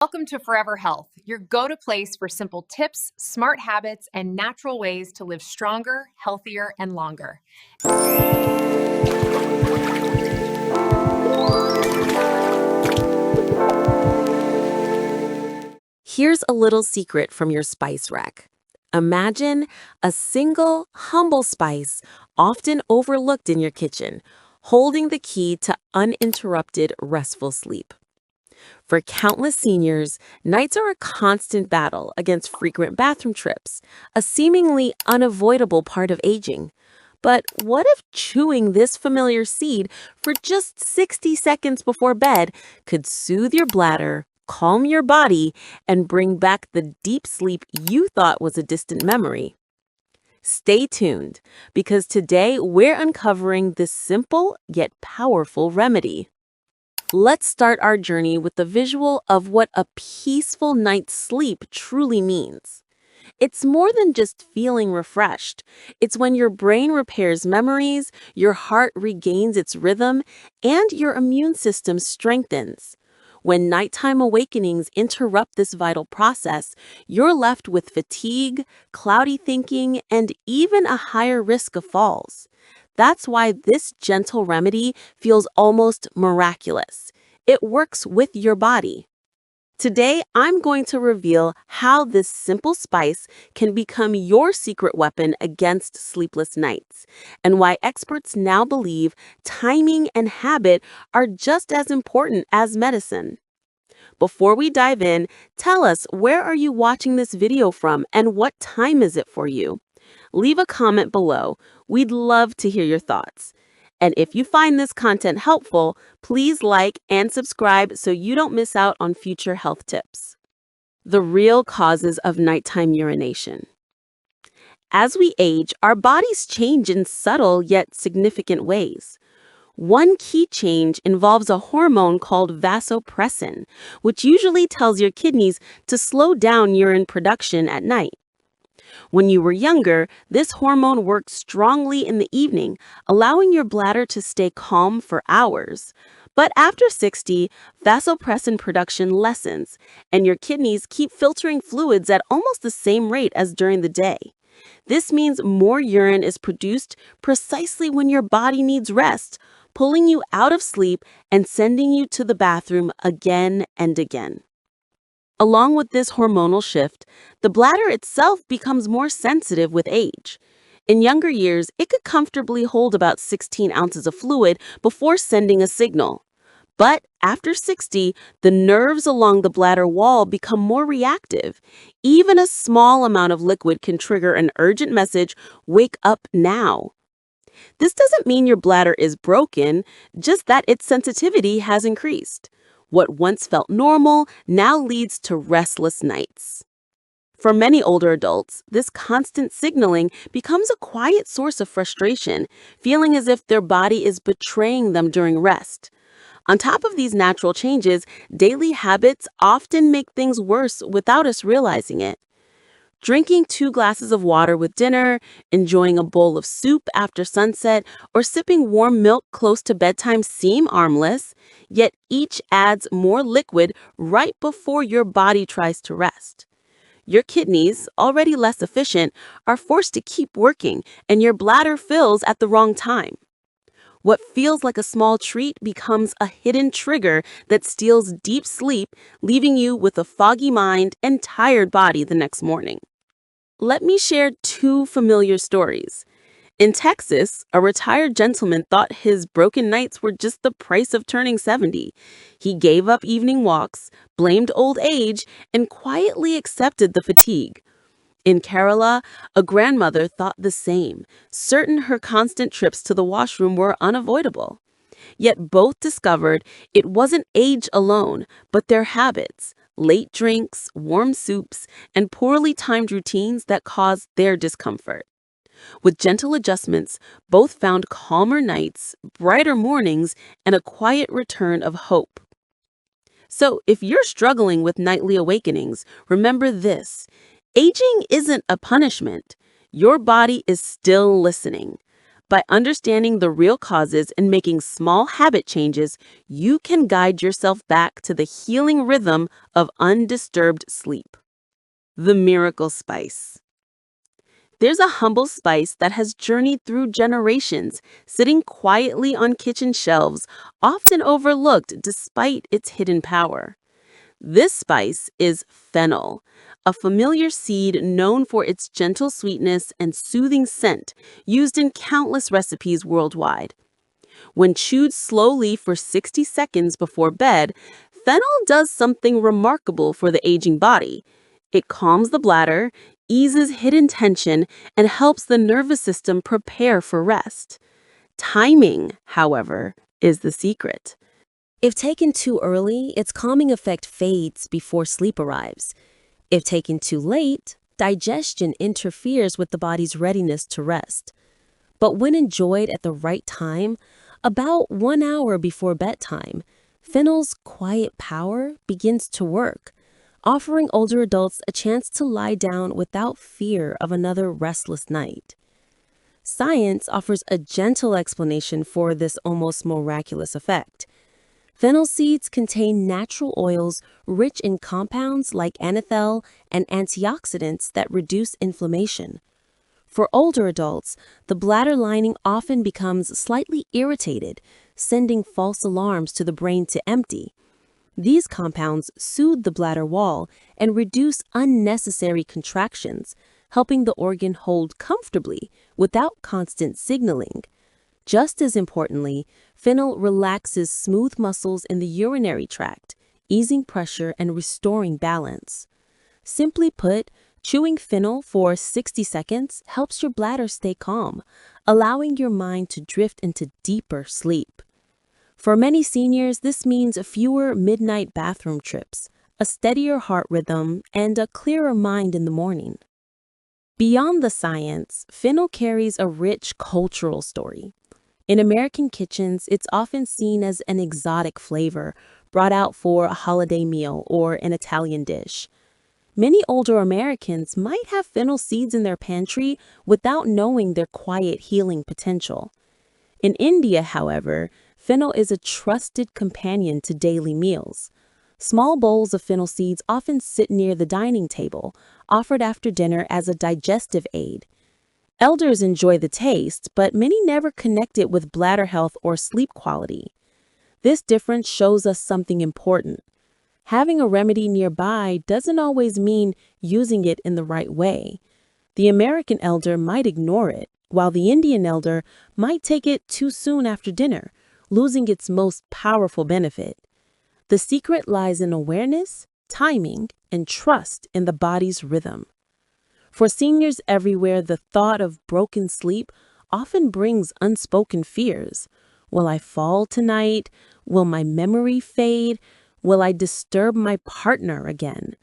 Welcome to Forever Health, your go-to place for simple tips, smart habits, and natural ways to live stronger, healthier, and longer. Here's a little secret from your spice rack. Imagine a single, humble spice, often overlooked in your kitchen, holding the key to uninterrupted, restful sleep. For countless seniors, nights are a constant battle against frequent bathroom trips, a seemingly unavoidable part of aging. But what if chewing this familiar seed for just 60 seconds before bed could soothe your bladder, calm your body, and bring back the deep sleep you thought was a distant memory? Stay tuned, because today we're uncovering this simple yet powerful remedy. Let's start our journey with the visual of what a peaceful night's sleep truly means. It's more than just feeling refreshed. It's when your brain repairs memories, your heart regains its rhythm, and your immune system strengthens. When nighttime awakenings interrupt this vital process, you're left with fatigue, cloudy thinking, and even a higher risk of falls. That's why this gentle remedy feels almost miraculous. It works with your body. Today, I'm going to reveal how this simple spice can become your secret weapon against sleepless nights, and why experts now believe timing and habit are just as important as medicine. Before we dive in, tell us, where are you watching this video from and what time is it for you? Leave a comment below. We'd love to hear your thoughts. And if you find this content helpful, please like and subscribe so you don't miss out on future health tips. The real causes of nighttime urination. As we age, our bodies change in subtle yet significant ways. One key change involves a hormone called vasopressin, which usually tells your kidneys to slow down urine production at night. When you were younger, this hormone worked strongly in the evening, allowing your bladder to stay calm for hours. But after 60, vasopressin production lessens, and your kidneys keep filtering fluids at almost the same rate as during the day. This means more urine is produced precisely when your body needs rest, pulling you out of sleep and sending you to the bathroom again and again. Along with this hormonal shift, the bladder itself becomes more sensitive with age. In younger years, it could comfortably hold about 16 ounces of fluid before sending a signal. But after 60, the nerves along the bladder wall become more reactive. Even a small amount of liquid can trigger an urgent message, "Wake up now." This doesn't mean your bladder is broken, just that its sensitivity has increased. What once felt normal now leads to restless nights. For many older adults, this constant signaling becomes a quiet source of frustration, feeling as if their body is betraying them during rest. On top of these natural changes, daily habits often make things worse without us realizing it. Drinking 2 glasses of water with dinner, enjoying a bowl of soup after sunset, or sipping warm milk close to bedtime seem harmless, yet each adds more liquid right before your body tries to rest. Your kidneys, already less efficient, are forced to keep working, and your bladder fills at the wrong time. What feels like a small treat becomes a hidden trigger that steals deep sleep, leaving you with a foggy mind and tired body the next morning. Let me share 2 familiar stories. In Texas, a retired gentleman thought his broken nights were just the price of turning 70. He gave up evening walks, blamed old age, and quietly accepted the fatigue. In Kerala, a grandmother thought the same, certain her constant trips to the washroom were unavoidable. Yet both discovered it wasn't age alone, but their habits, late drinks, warm soups, and poorly timed routines that caused their discomfort. With gentle adjustments, both found calmer nights, brighter mornings, and a quiet return of hope. So, if you're struggling with nightly awakenings, remember this: aging isn't a punishment. Your body is still listening. By understanding the real causes and making small habit changes, you can guide yourself back to the healing rhythm of undisturbed sleep. The miracle spice. There's a humble spice that has journeyed through generations, sitting quietly on kitchen shelves, often overlooked despite its hidden power. This spice is fennel, a familiar seed known for its gentle sweetness and soothing scent, used in countless recipes worldwide. When chewed slowly for 60 seconds before bed, fennel does something remarkable for the aging body. It calms the bladder, eases hidden tension, and helps the nervous system prepare for rest. Timing, however, is the secret. If taken too early, its calming effect fades before sleep arrives. If taken too late, digestion interferes with the body's readiness to rest. But when enjoyed at the right time, about 1 hour before bedtime, fennel's quiet power begins to work, offering older adults a chance to lie down without fear of another restless night. Science offers a gentle explanation for this almost miraculous effect. Fennel seeds contain natural oils rich in compounds like anethol and antioxidants that reduce inflammation. For older adults, the bladder lining often becomes slightly irritated, sending false alarms to the brain to empty. These compounds soothe the bladder wall and reduce unnecessary contractions, helping the organ hold comfortably without constant signaling. Just as importantly, fennel relaxes smooth muscles in the urinary tract, easing pressure and restoring balance. Simply put, chewing fennel for 60 seconds helps your bladder stay calm, allowing your mind to drift into deeper sleep. For many seniors, this means fewer midnight bathroom trips, a steadier heart rhythm, and a clearer mind in the morning. Beyond the science, fennel carries a rich cultural story. In American kitchens, it's often seen as an exotic flavor brought out for a holiday meal or an Italian dish. Many older Americans might have fennel seeds in their pantry without knowing their quiet healing potential. In India, however, fennel is a trusted companion to daily meals. Small bowls of fennel seeds often sit near the dining table, offered after dinner as a digestive aid. Elders enjoy the taste, but many never connect it with bladder health or sleep quality. This difference shows us something important. Having a remedy nearby doesn't always mean using it in the right way. The American elder might ignore it, while the Indian elder might take it too soon after dinner, losing its most powerful benefit. The secret lies in awareness, timing, and trust in the body's rhythm. For seniors everywhere, the thought of broken sleep often brings unspoken fears. Will I fall tonight? Will my memory fade? Will I disturb my partner again?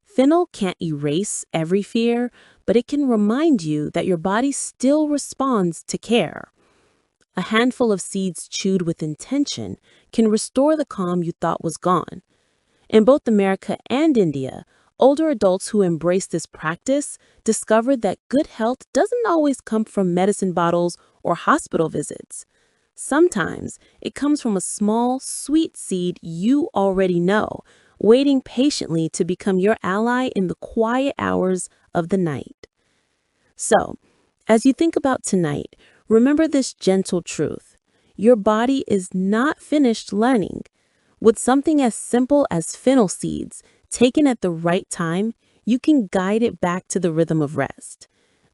Fennel can't erase every fear, but it can remind you that your body still responds to care. A handful of seeds chewed with intention can restore the calm you thought was gone. In both America and India, older adults who embrace this practice discovered that good health doesn't always come from medicine bottles or hospital visits. Sometimes it comes from a small, sweet seed you already know, waiting patiently to become your ally in the quiet hours of the night. So, as you think about tonight, remember this gentle truth. Your body is not finished learning. With something as simple as fennel seeds, taken at the right time, you can guide it back to the rhythm of rest.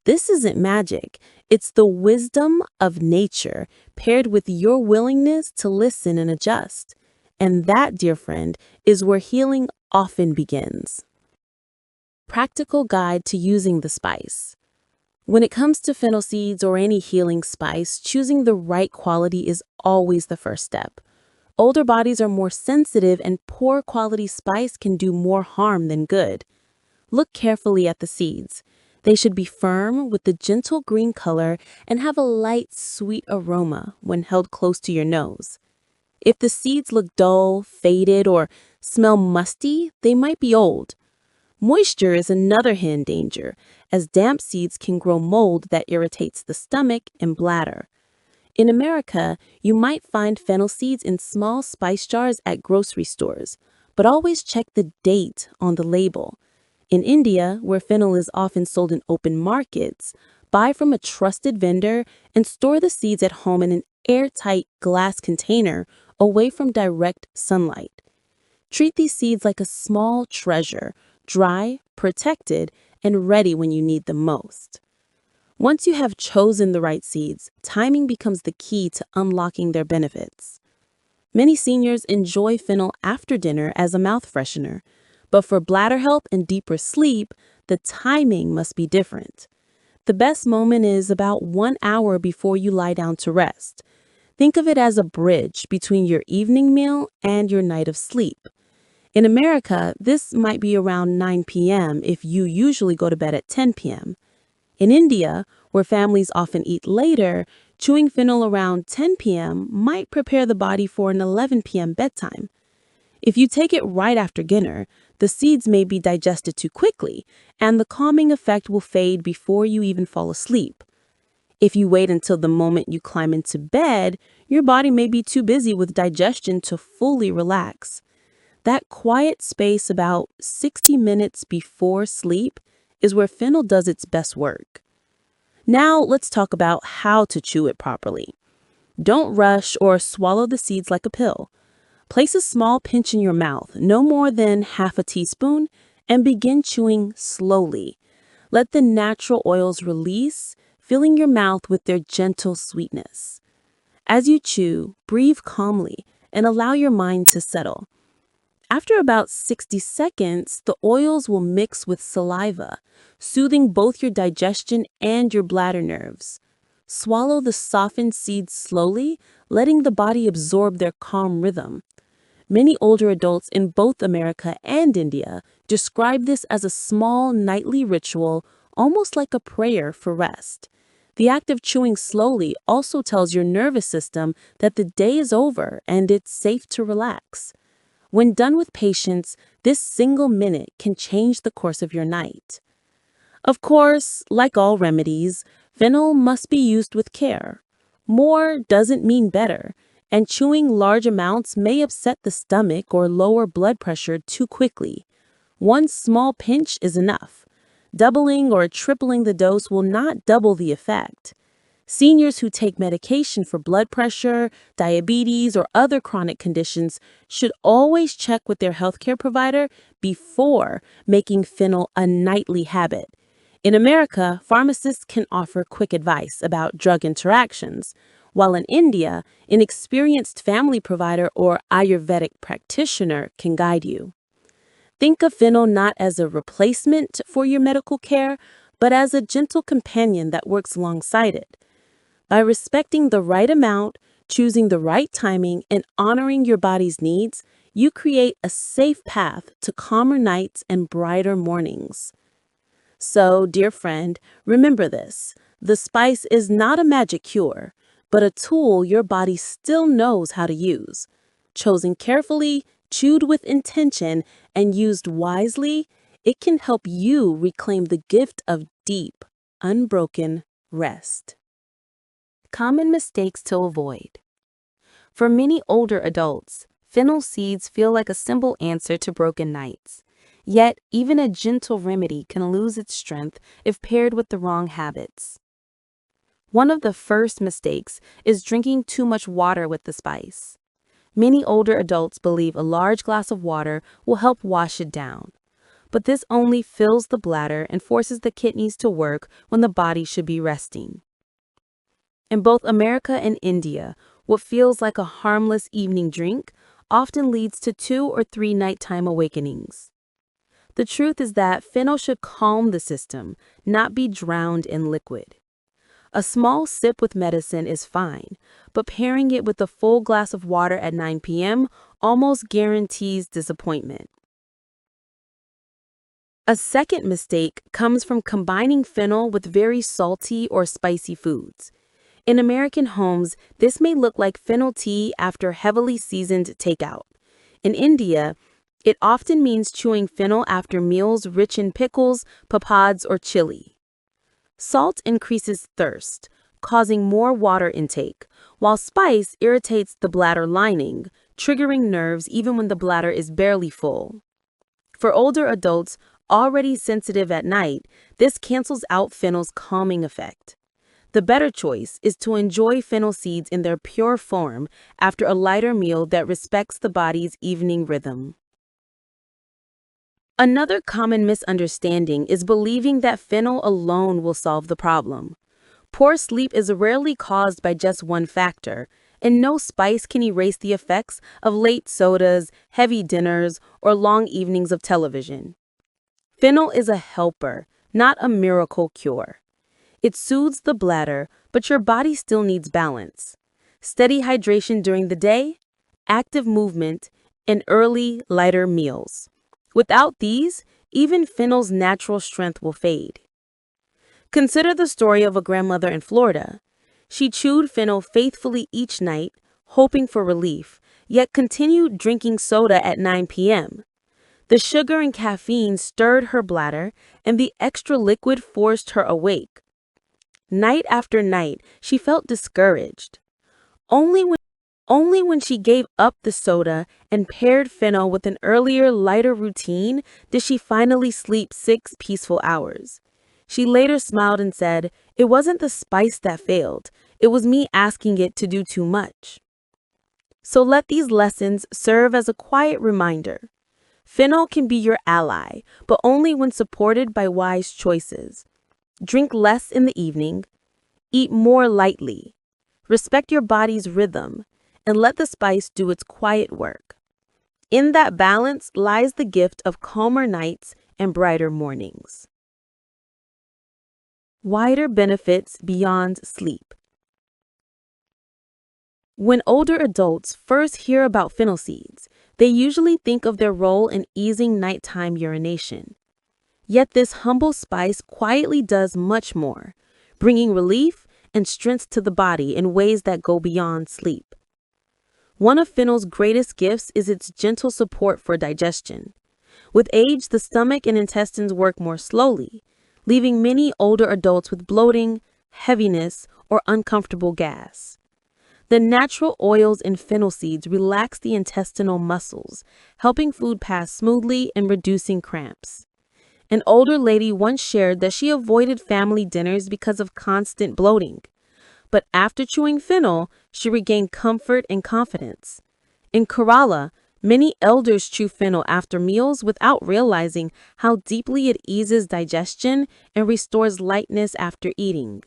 This isn't magic. It's the wisdom of nature paired with your willingness to listen and adjust. And that, dear friend, is where healing often begins. Practical guide to using the spice. When it comes to fennel seeds or any healing spice, choosing the right quality is always the first step. Older bodies are more sensitive, and poor quality spice can do more harm than good. Look carefully at the seeds. They should be firm with the gentle green color and have a light, sweet aroma when held close to your nose. If the seeds look dull, faded, or smell musty, they might be old. Moisture is another hidden danger, as damp seeds can grow mold that irritates the stomach and bladder. In America, you might find fennel seeds in small spice jars at grocery stores, but always check the date on the label. In India, where fennel is often sold in open markets, buy from a trusted vendor and store the seeds at home in an airtight glass container away from direct sunlight. Treat these seeds like a small treasure, dry, protected, and ready when you need them most. Once you have chosen the right seeds, timing becomes the key to unlocking their benefits. Many seniors enjoy fennel after dinner as a mouth freshener, but for bladder health and deeper sleep, the timing must be different. The best moment is about 1 hour before you lie down to rest. Think of it as a bridge between your evening meal and your night of sleep. In America, this might be around 9 p.m. if you usually go to bed at 10 p.m. In India, where families often eat later, chewing fennel around 10 p.m. might prepare the body for an 11 p.m. bedtime. If you take it right after dinner, the seeds may be digested too quickly, and the calming effect will fade before you even fall asleep. If you wait until the moment you climb into bed, your body may be too busy with digestion to fully relax. That quiet space about 60 minutes before sleep is where fennel does its best work. Now let's talk about how to chew it properly. Don't rush or swallow the seeds like a pill. Place a small pinch in your mouth, no more than half a teaspoon, and begin chewing slowly. Let the natural oils release, filling your mouth with their gentle sweetness. As you chew, breathe calmly and allow your mind to settle. After about 60 seconds, the oils will mix with saliva, soothing both your digestion and your bladder nerves. Swallow the softened seeds slowly, letting the body absorb their calm rhythm. Many older adults in both America and India describe this as a small nightly ritual, almost like a prayer for rest. The act of chewing slowly also tells your nervous system that the day is over and it's safe to relax. When done with patience, this single minute can change the course of your night. Of course, like all remedies, fennel must be used with care. More doesn't mean better, and chewing large amounts may upset the stomach or lower blood pressure too quickly. One small pinch is enough. Doubling or tripling the dose will not double the effect. Seniors who take medication for blood pressure, diabetes, or other chronic conditions should always check with their healthcare provider before making fennel a nightly habit. In America, pharmacists can offer quick advice about drug interactions, while in India, an experienced family provider or Ayurvedic practitioner can guide you. Think of fennel not as a replacement for your medical care, but as a gentle companion that works alongside it. By respecting the right amount, choosing the right timing, and honoring your body's needs, you create a safe path to calmer nights and brighter mornings. So, dear friend, remember this. The spice is not a magic cure, but a tool your body still knows how to use. Chosen carefully, chewed with intention, and used wisely, it can help you reclaim the gift of deep, unbroken rest. Common mistakes to avoid. For many older adults, fennel seeds feel like a simple answer to broken nights. Yet, even a gentle remedy can lose its strength if paired with the wrong habits. One of the first mistakes is drinking too much water with the spice. Many older adults believe a large glass of water will help wash it down. But this only fills the bladder and forces the kidneys to work when the body should be resting. In both America and India, what feels like a harmless evening drink often leads to 2 or 3 nighttime awakenings. The truth is that fennel should calm the system, not be drowned in liquid. A small sip with medicine is fine, but pairing it with a full glass of water at 9 p.m. almost guarantees disappointment. A second mistake comes from combining fennel with very salty or spicy foods. In American homes, this may look like fennel tea after heavily seasoned takeout. In India, It often means chewing fennel after meals rich in pickles, papads, or chili. Salt increases thirst, causing more water intake, while spice irritates the bladder lining, triggering nerves even when the bladder is barely full. For older adults already sensitive at night, this cancels out fennel's calming effect. The better choice is to enjoy fennel seeds in their pure form after a lighter meal that respects the body's evening rhythm. Another common misunderstanding is believing that fennel alone will solve the problem. Poor sleep is rarely caused by just one factor, and no spice can erase the effects of late sodas, heavy dinners, or long evenings of television. Fennel is a helper, not a miracle cure. It soothes the bladder, but your body still needs balance. Steady hydration during the day, active movement, and early, lighter meals. Without these, even fennel's natural strength will fade. Consider the story of a grandmother in Florida. She chewed fennel faithfully each night, hoping for relief, yet continued drinking soda at 9 p.m. The sugar and caffeine stirred her bladder, and the extra liquid forced her awake. Night after night, she felt discouraged. Only when she gave up the soda and paired fennel with an earlier, lighter routine did she finally sleep 6 peaceful hours. She later smiled and said, "It wasn't the spice that failed. It was me asking it to do too much." So let these lessons serve as a quiet reminder. Fennel can be your ally, but only when supported by wise choices. Drink less in the evening, eat more lightly, respect your body's rhythm, and let the spice do its quiet work. In that balance lies the gift of calmer nights and brighter mornings. Wider benefits beyond sleep. When older adults first hear about fennel seeds, they usually think of their role in easing nighttime urination. Yet this humble spice quietly does much more, bringing relief and strength to the body in ways that go beyond sleep. One of fennel's greatest gifts is its gentle support for digestion. With age, the stomach and intestines work more slowly, leaving many older adults with bloating, heaviness, or uncomfortable gas. The natural oils in fennel seeds relax the intestinal muscles, helping food pass smoothly and reducing cramps. An older lady once shared that she avoided family dinners because of constant bloating. But after chewing fennel, she regained comfort and confidence. In Kerala, many elders chew fennel after meals without realizing how deeply it eases digestion and restores lightness after eating.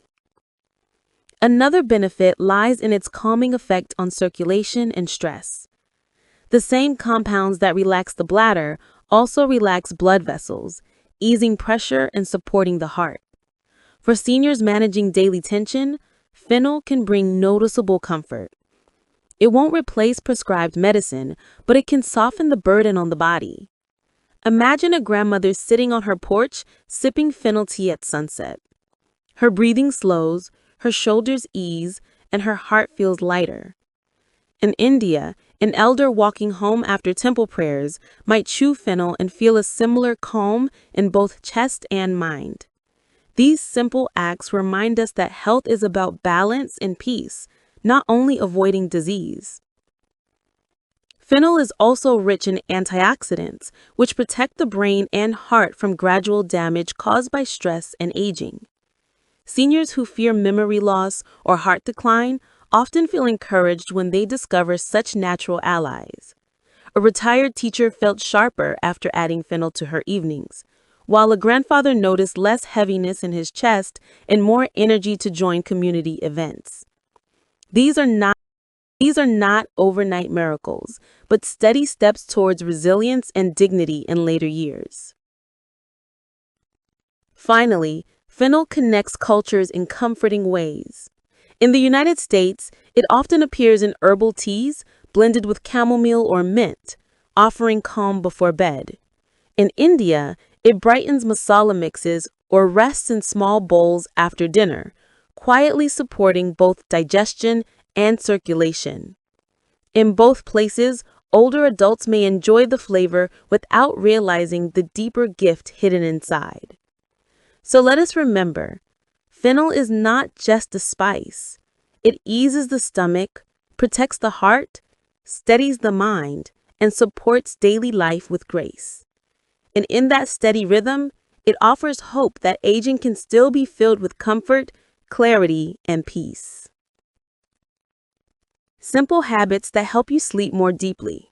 Another benefit lies in its calming effect on circulation and stress. The same compounds that relax the bladder also relax blood vessels, easing pressure and supporting the heart. For seniors managing daily tension, fennel can bring noticeable comfort. It won't replace prescribed medicine, but it can soften the burden on the body. Imagine a grandmother sitting on her porch, sipping fennel tea at sunset. Her breathing slows, her shoulders ease, and her heart feels lighter. In India, an elder walking home after temple prayers might chew fennel and feel a similar calm in both chest and mind. These simple acts remind us that health is about balance and peace, not only avoiding disease. Fennel is also rich in antioxidants, which protect the brain and heart from gradual damage caused by stress and aging. Seniors who fear memory loss or heart decline often feel encouraged when they discover such natural allies. A retired teacher felt sharper after adding fennel to her evenings, while a grandfather noticed less heaviness in his chest and more energy to join community events. These are not overnight miracles, but steady steps towards resilience and dignity in later years. Finally, fennel connects cultures in comforting ways. In the United States, it often appears in herbal teas blended with chamomile or mint, offering calm before bed. In India, it brightens masala mixes or rests in small bowls after dinner, quietly supporting both digestion and circulation. In both places, Older adults may enjoy the flavor without realizing the deeper gift hidden inside. So let us remember, fennel is not just a spice. It eases the stomach, protects the heart, steadies the mind, and supports daily life with grace. And in that steady rhythm, it offers hope that aging can still be filled with comfort, clarity, and peace. Simple habits that help you sleep more deeply.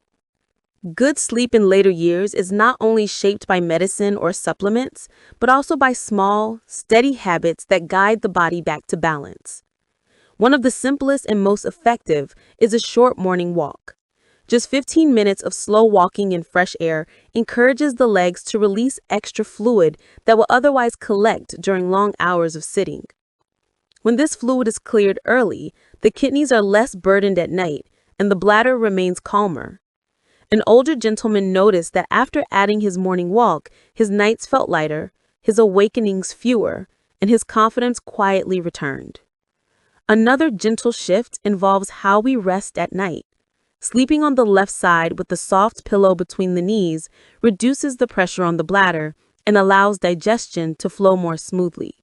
Good sleep in later years is not only shaped by medicine or supplements, but also by small, steady habits that guide the body back to balance. One of the simplest and most effective is a short morning walk. Just 15 minutes of slow walking in fresh air encourages the legs to release extra fluid that will otherwise collect during long hours of sitting. When this fluid is cleared early, the kidneys are less burdened at night and the bladder remains calmer. An older gentleman noticed that after adding his morning walk, his nights felt lighter, his awakenings fewer, and his confidence quietly returned. Another gentle shift involves how we rest at night. Sleeping on the left side with the soft pillow between the knees reduces the pressure on the bladder and allows digestion to flow more smoothly.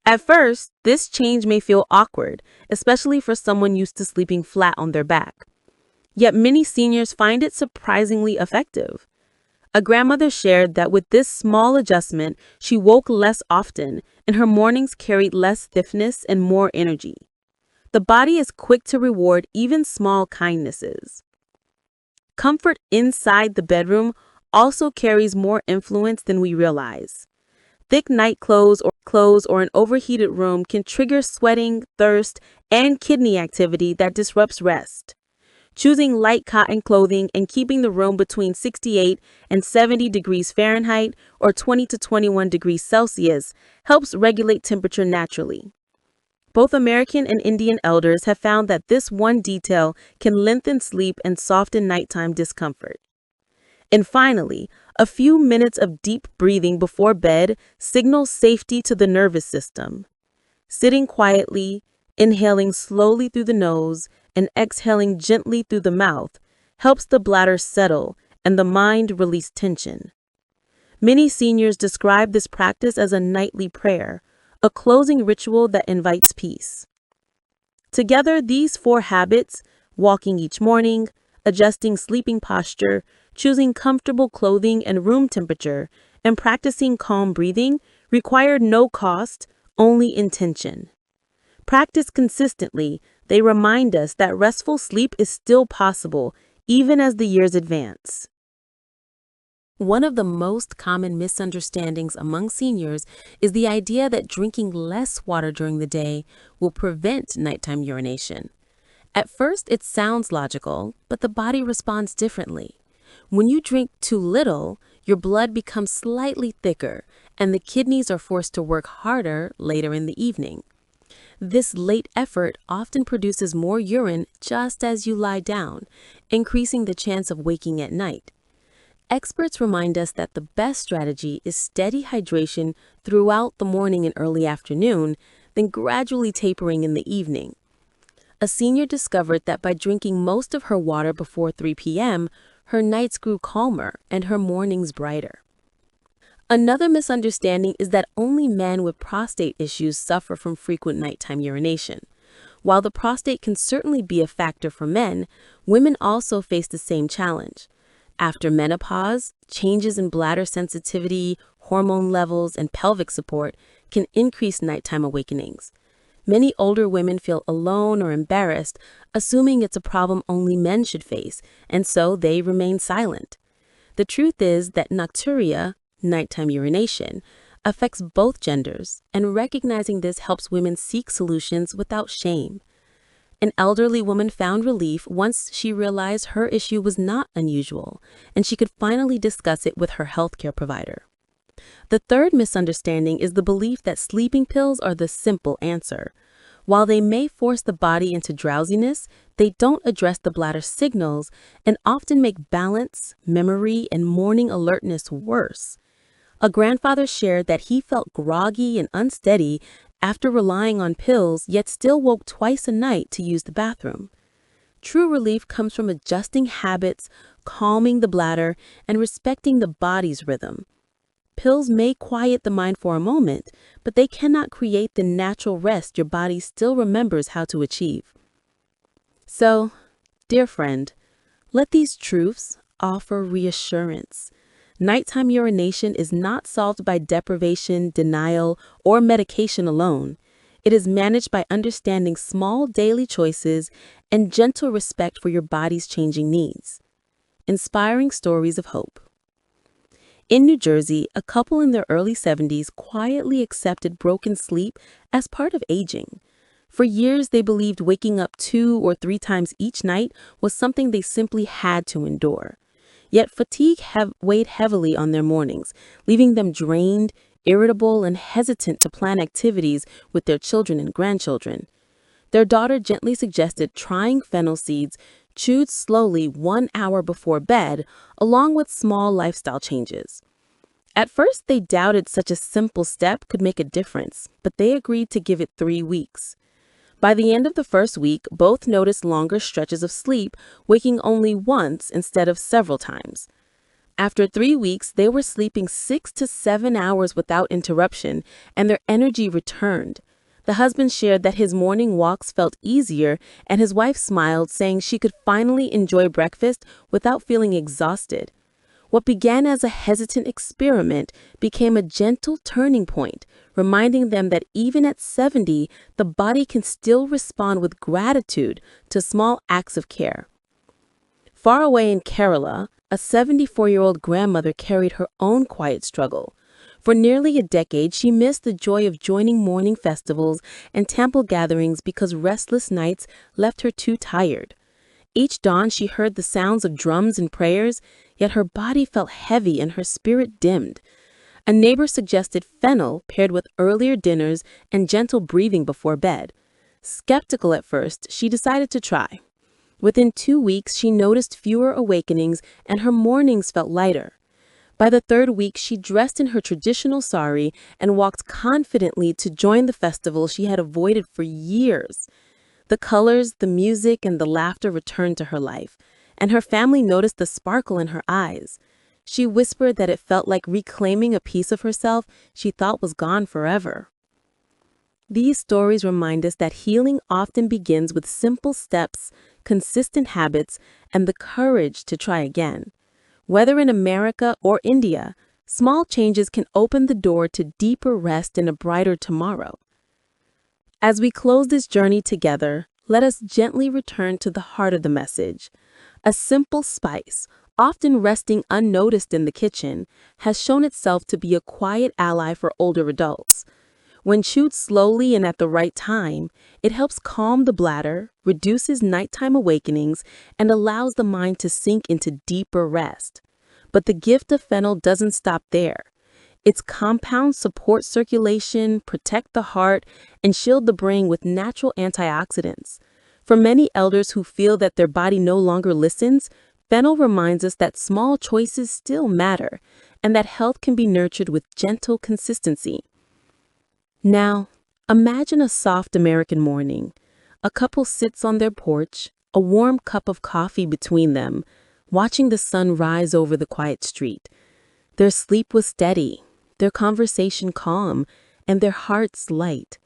At first, this change may feel awkward, especially for someone used to sleeping flat on their back. Yet many seniors find it surprisingly effective. A grandmother shared that with this small adjustment, she woke less often and her mornings carried less stiffness and more energy. The body is quick to reward even small kindnesses. Comfort inside the bedroom also carries more influence than we realize. Thick night clothes or an overheated room can trigger sweating, thirst, and kidney activity that disrupts rest. Choosing light cotton clothing and keeping the room between 68 and 70 degrees Fahrenheit or 20 to 21 degrees Celsius helps regulate temperature naturally. Both American and Indian elders have found that this one detail can lengthen sleep and soften nighttime discomfort. And finally, a few minutes of deep breathing before bed signals safety to the nervous system. Sitting quietly, inhaling slowly through the nose, and exhaling gently through the mouth helps the bladder settle and the mind release tension. Many seniors describe this practice as a nightly prayer, a closing ritual that invites peace. Together, these four habits, walking each morning, adjusting sleeping posture, choosing comfortable clothing and room temperature, and practicing calm breathing, require no cost, only intention. Practiced consistently, they remind us that restful sleep is still possible, even as the years advance. One of the most common misunderstandings among seniors is the idea that drinking less water during the day will prevent nighttime urination. At first, it sounds logical, but the body responds differently. When you drink too little, your blood becomes slightly thicker, and the kidneys are forced to work harder later in the evening. This late effort often produces more urine just as you lie down, increasing the chance of waking at night. Experts remind us that the best strategy is steady hydration throughout the morning and early afternoon, then gradually tapering in the evening. A senior discovered that by drinking most of her water before 3 p.m., her nights grew calmer and her mornings brighter. Another misunderstanding is that only men with prostate issues suffer from frequent nighttime urination. While the prostate can certainly be a factor for men, women also face the same challenge. After menopause, changes in bladder sensitivity, hormone levels, and pelvic support can increase nighttime awakenings. Many older women feel alone or embarrassed, assuming it's a problem only men should face, and so they remain silent. The truth is that nocturia, nighttime urination, affects both genders, and recognizing this helps women seek solutions without shame. An elderly woman found relief once she realized her issue was not unusual, and she could finally discuss it with her healthcare provider. The third misunderstanding is the belief that sleeping pills are the simple answer. While they may force the body into drowsiness, they don't address the bladder signals and often make balance, memory, and morning alertness worse. A grandfather shared that he felt groggy and unsteady after relying on pills, yet still woke twice a night to use the bathroom. True relief comes from adjusting habits, calming the bladder, and respecting the body's rhythm. Pills may quiet the mind for a moment, but they cannot create the natural rest your body still remembers how to achieve. So, dear friend, let these truths offer reassurance. Nighttime urination is not solved by deprivation, denial, or medication alone. It is managed by understanding small daily choices and gentle respect for your body's changing needs. Inspiring stories of hope. In New Jersey, a couple in their early 70s quietly accepted broken sleep as part of aging. For years, they believed waking up 2 or 3 times each night was something they simply had to endure. Yet fatigue weighed heavily on their mornings, leaving them drained, irritable, and hesitant to plan activities with their children and grandchildren. Their daughter gently suggested trying fennel seeds, chewed slowly 1 hour before bed, along with small lifestyle changes. At first, they doubted such a simple step could make a difference, but they agreed to give it 3 weeks. By the end of the first week, both noticed longer stretches of sleep, waking only once instead of several times. After 3 weeks, they were sleeping 6 to 7 hours without interruption, and their energy returned. The husband shared that his morning walks felt easier, and his wife smiled, saying she could finally enjoy breakfast without feeling exhausted. What began as a hesitant experiment became a gentle turning point, reminding them that even at 70, the body can still respond with gratitude to small acts of care. Far away in Kerala, a 74-year-old grandmother carried her own quiet struggle. For nearly a decade, she missed the joy of joining morning festivals and temple gatherings because restless nights left her too tired. Each dawn, she heard the sounds of drums and prayers, yet her body felt heavy and her spirit dimmed. A neighbor suggested fennel paired with earlier dinners and gentle breathing before bed. Skeptical at first, she decided to try. Within 2 weeks, she noticed fewer awakenings and her mornings felt lighter. By the third week, she dressed in her traditional sari and walked confidently to join the festival she had avoided for years. The colors, the music, and the laughter returned to her life, and her family noticed the sparkle in her eyes. She whispered that it felt like reclaiming a piece of herself she thought was gone forever. These stories remind us that healing often begins with simple steps, consistent habits, and the courage to try again. Whether in America or India, small changes can open the door to deeper rest and a brighter tomorrow. As we close this journey together, let us gently return to the heart of the message. A simple spice, often resting unnoticed in the kitchen, has shown itself to be a quiet ally for older adults. When chewed slowly and at the right time, it helps calm the bladder, reduces nighttime awakenings, and allows the mind to sink into deeper rest. But the gift of fennel doesn't stop there. Its compounds support circulation, protect the heart, and shield the brain with natural antioxidants. For many elders who feel that their body no longer listens, fennel reminds us that small choices still matter, and that health can be nurtured with gentle consistency. Now, imagine a soft American morning. A couple sits on their porch, a warm cup of coffee between them, watching the sun rise over the quiet street. Their sleep was steady, their conversation calm, and their hearts light.